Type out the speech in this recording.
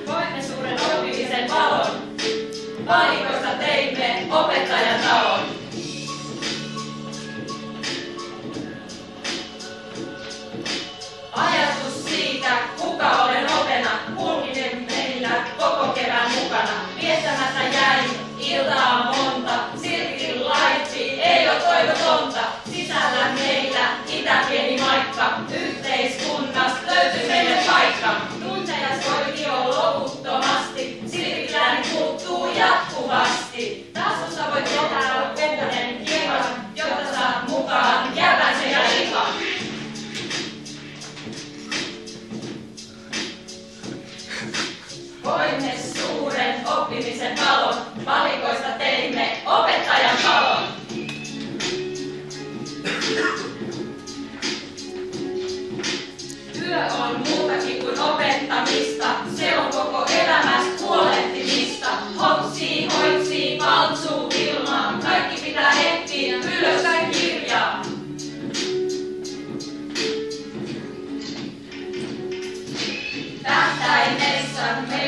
Koimme suuren oppimisen valon. Valikoista teimme opettajan talon. Ajatus siitä, kuka olen opena, kulkinen meillä koko kevään mukana. Viettämättä jäin iltaa monta, silti laitti ei oo toivotonta. Sisällä meillä itäpieni maikka, yhteiskunnasta löytyy meille paikka. Tunteja soi jo loputtomasti, silti muuttuu jatkuvasti. Taskussa voit jättää kokonen kiekan, jotta saat mukaan jäävän sekä likan. Koimme suuren oppimisen valon, valikoista teimme opettajan talon. Työ on muutakin kuin opettamista, se on koko elämästä huolehtimista. Hopsii, hoitsii, paltsuu ilmaan, kaikki pitää etsiä ylös kirjaa. Tähtäimessä me